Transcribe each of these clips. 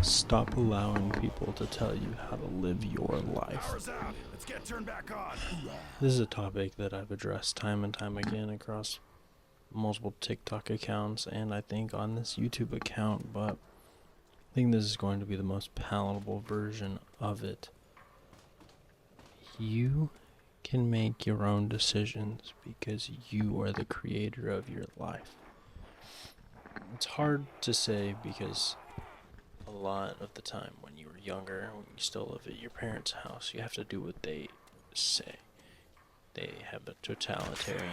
Stop allowing people to tell you how to live your life. This is a topic that I've addressed time and time again across multiple TikTok accounts and I think on this YouTube account, but I think this is going to be the most palatable version of it. You can make your own decisions because you are the creator of your life. It's hard to say because a lot of the time when you were younger, when you still live at your parents' house, you have to do what they say. They have a totalitarian,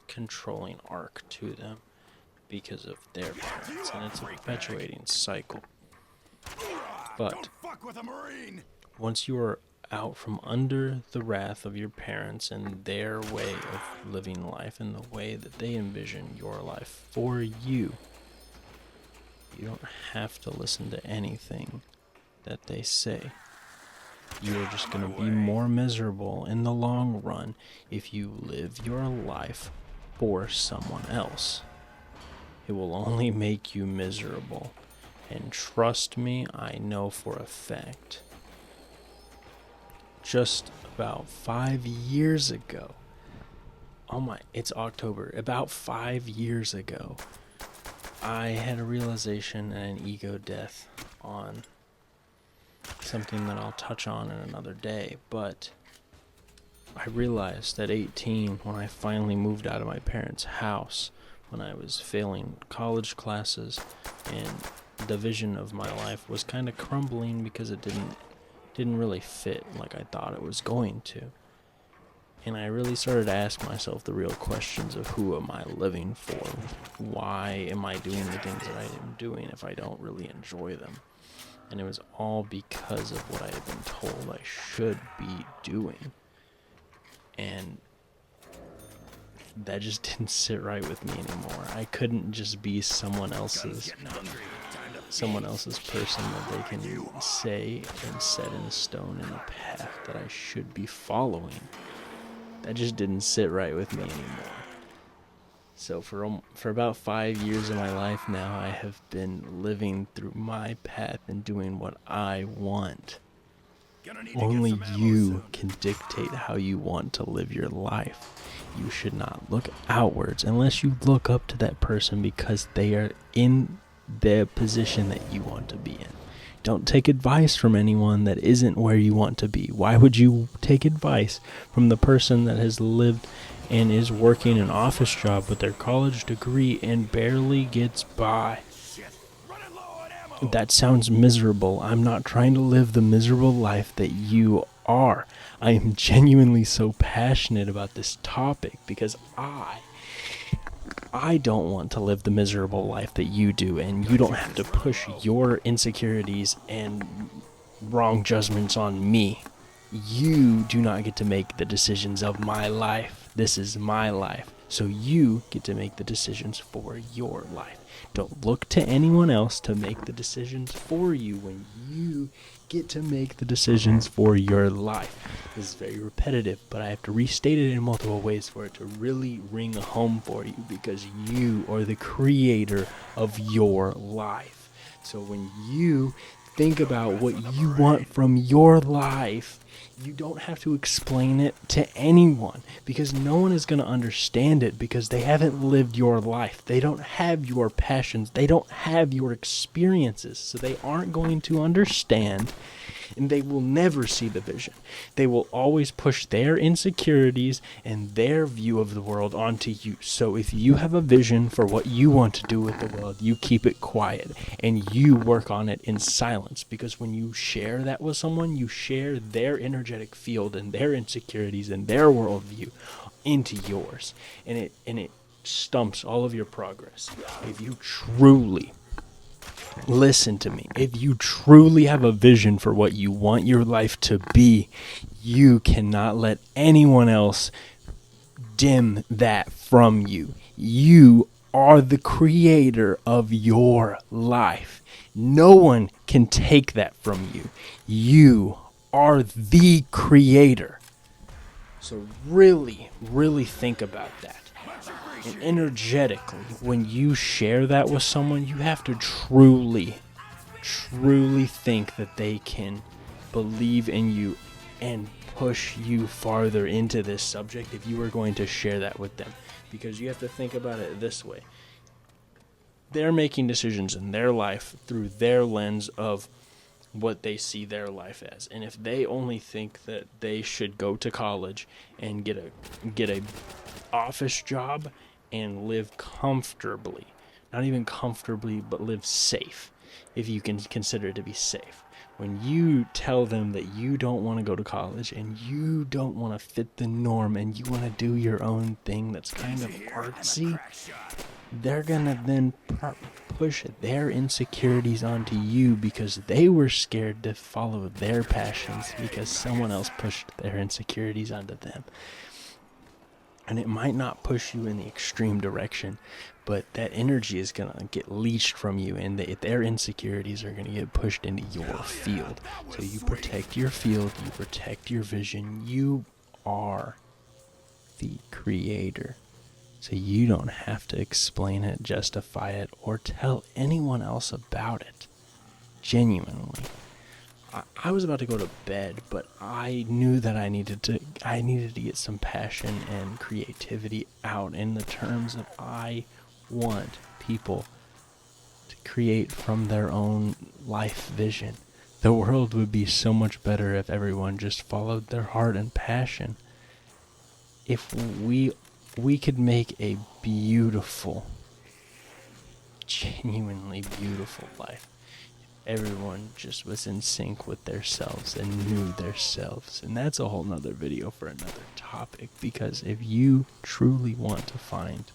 controlling arc to them because of their parents, and it's a perpetuating cycle. But once you are out from under the wrath of your parents and their way of living life and the way that they envision your life for you, you don't have to listen to anything that they say. You're just going to be more miserable in the long run if you live your life for someone else. It will only make you miserable. And trust me, I know for a fact. Just about 5 years ago, it's October, about 5 years ago, I had a realization and an ego death on something that I'll touch on in another day, but I realized at 18, when I finally moved out of my parents' house, when I was failing college classes and the vision of my life was kind of crumbling because it didn't really fit like I thought it was going to. And I really started to ask myself the real questions of who am I living for? Why am I doing the things that I am doing if I don't really enjoy them? And it was all because of what I had been told I should be doing. And that just didn't sit right with me anymore. I couldn't just be someone else's person that they can say and set in stone in a path that I should be following. That just didn't sit right with me anymore. So for about 5 years of my life now, I have been living through my path and doing what I want. Only you can dictate how you want to live your life. You should not look outwards unless you look up to that person because they are in the position that you want to be in. Don't take advice from anyone that isn't where you want to be. Why would you take advice from the person that has lived and is working an office job with their college degree and barely gets by? That sounds miserable. I'm not trying to live the miserable life that you are. I am genuinely so passionate about this topic because I don't want to live the miserable life that you do, and you don't have to push your insecurities and wrong judgments on me. You do not get to make the decisions of my life. This is my life. So you get to make the decisions for your life. Don't look to anyone else to make the decisions for you when you get to make the decisions for your life. This is very repetitive, but I have to restate it in multiple ways for it to really ring home for you because you are the creator of your life. So when you think about what you want from your life, you don't have to explain it to anyone because no one is going to understand it because they haven't lived your life. They don't have your passions. They don't have your experiences. So they aren't going to understand and they will never see the vision. They will always push their insecurities and their view of the world onto you. So if you have a vision for what you want to do with the world, you keep it quiet and you work on it in silence because when you share that with someone, you share their energetic field and their insecurities and their worldview into yours. And it stumps all of your progress. If you truly listen to me. If you truly have a vision for what you want your life to be, you cannot let anyone else dim that from you. You are the creator of your life. No one can take that from you. You are the creator. So really, really think about that. And energetically, when you share that with someone, you have to truly truly think that they can believe in you and push you farther into this subject if you are going to share that with them. Because you have to think about it this way. They're making decisions in their life through their lens of what they see their life as. And if they only think that they should go to college and get a office job and live comfortably, not even comfortably, but live safe, if you can consider it to be safe. When you tell them that you don't want to go to college and you don't want to fit the norm and you want to do your own thing that's kind of artsy, they're going to then push their insecurities onto you because they were scared to follow their passions because someone else pushed their insecurities onto them. And it might not push you in the extreme direction, but that energy is going to get leached from you, and their insecurities are going to get pushed into your field. So you protect your field, you protect your vision. You are the creator. So you don't have to explain it, justify it, or tell anyone else about it. Genuinely. I was about to go to bed, but I knew that I needed to get some passion and creativity out in the terms of I want people to create from their own life vision. The world would be so much better if everyone just followed their heart and passion. If we could make a beautiful, genuinely beautiful life. Everyone just was in sync with themselves and knew themselves. And that's a whole nother video for another topic, because if you truly want to find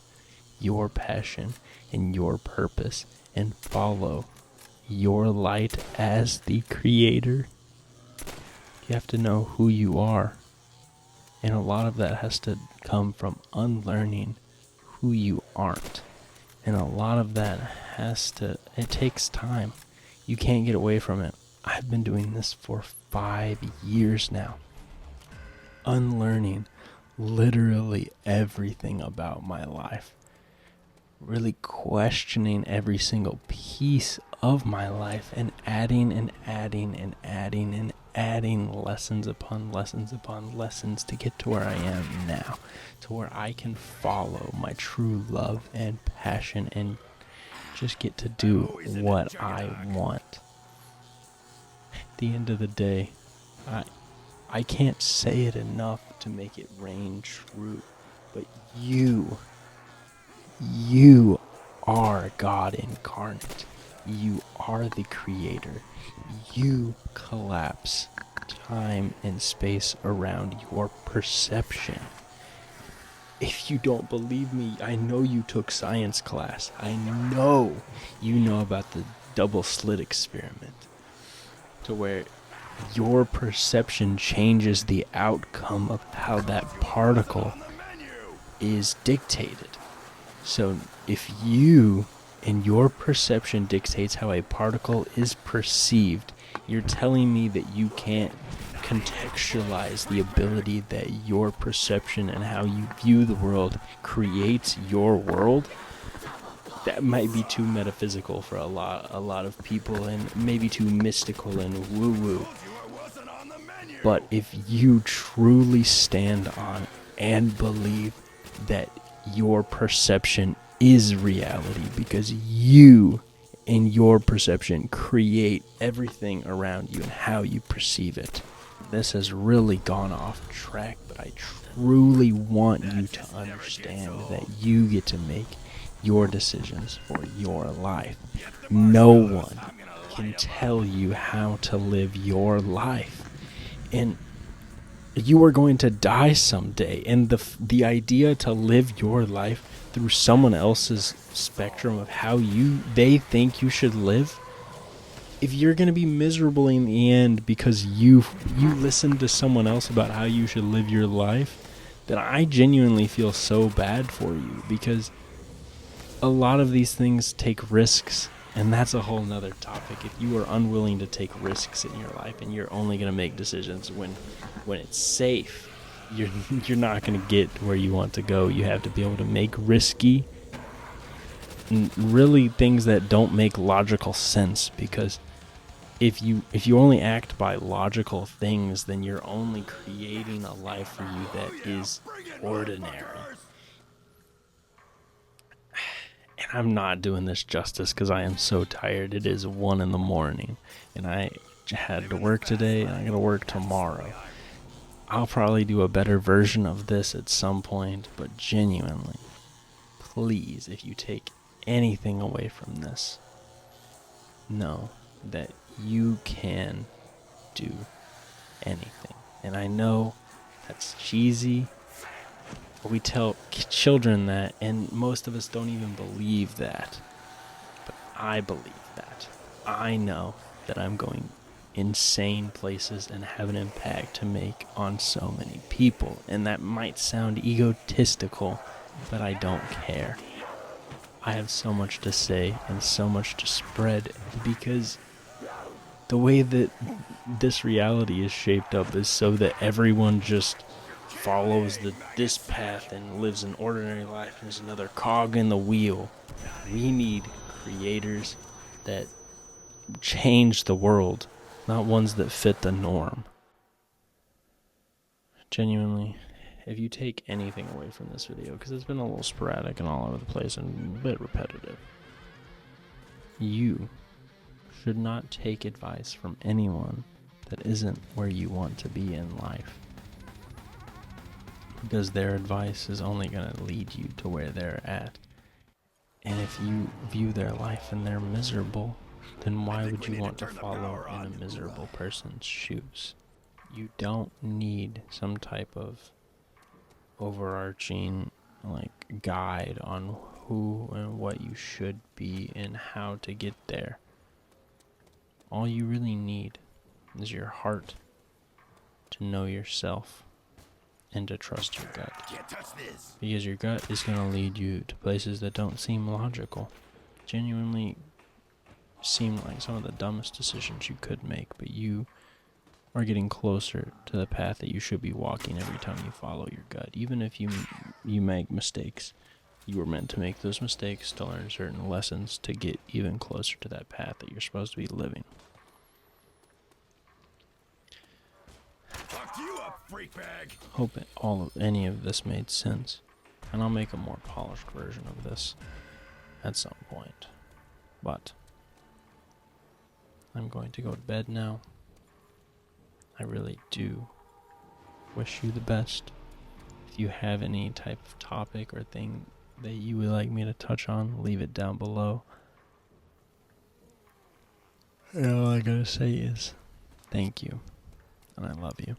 your passion and your purpose and follow your light as the creator, you have to know who you are. And a lot of that has to come from unlearning who you aren't. And a lot of that it takes time. You can't get away from it. I've been doing this for 5 years now. Unlearning literally everything about my life. Really questioning every single piece of my life and adding and adding and adding and adding lessons upon lessons upon lessons to get to where I am now. To where I can follow my true love and passion and just get to do what I want. At the end of the day, I can't say it enough to make it reign true, but you are God incarnate. You are the creator. You collapse time and space around your perception. If you don't believe me, I know you took science class. I know you know about the double slit experiment, to where your perception changes the outcome of how that particle is dictated. So if you and your perception dictates how a particle is perceived, you're telling me that you can't contextualize the ability that your perception and how you view the world creates your world? That might be too metaphysical for a lot of people, and maybe too mystical and woo-woo. But if you truly stand on and believe that your perception is reality, because you and your perception create everything around you and how you perceive it. This has really gone off track, but I truly want you to understand that you get to make your decisions for your life. No one can tell you how to live your life. And you are going to die someday, and the idea to live your life through someone else's spectrum of how they think you should live, if you're going to be miserable in the end because you listened to someone else about how you should live your life, then I genuinely feel so bad for you, because a lot of these things take risks, and that's a whole nother topic. If you are unwilling to take risks in your life and you're only going to make decisions when it's safe, you're not going to get where you want to go. You have to be able to make risky, really things that don't make logical sense, because if you only act by logical things, then you're only creating a life for you that is ordinary. And I'm not doing this justice because I am so tired. It is 1 a.m, and I had to work today, and I gotta work tomorrow. I'll probably do a better version of this at some point, but genuinely, please, if you take anything away from this, know that you can do anything. And I know that's cheesy. We tell children that, and most of us don't even believe that. But I believe that. I know that I'm going insane places and have an impact to make on so many people. And that might sound egotistical, but I don't care. I have so much to say and so much to spread, because the way that this reality is shaped up is so that everyone just follows this path and lives an ordinary life and is another cog in the wheel. We need creators that change the world, not ones that fit the norm. Genuinely, if you take anything away from this video, because it's been a little sporadic and all over the place and a bit repetitive, you should not take advice from anyone that isn't where you want to be in life, because their advice is only going to lead you to where they're at. And if you view their life and they're miserable, then why would you want to follow in a miserable person's shoes? You don't need some type of overarching guide on who and what you should be and how to get there. All you really need is your heart to know yourself and to trust your gut. Because your gut is going to lead you to places that don't seem logical. Genuinely seem like some of the dumbest decisions you could make, but you are getting closer to the path that you should be walking every time you follow your gut. Even if you make mistakes, you were meant to make those mistakes to learn certain lessons to get even closer to that path that you're supposed to be living. Hope any of this made sense, and I'll make a more polished version of this at some point. But I'm going to go to bed now. I really do wish you the best. If you have any type of topic or thing that you would like me to touch on, leave it down below. And all I gotta say is thank you, and I love you.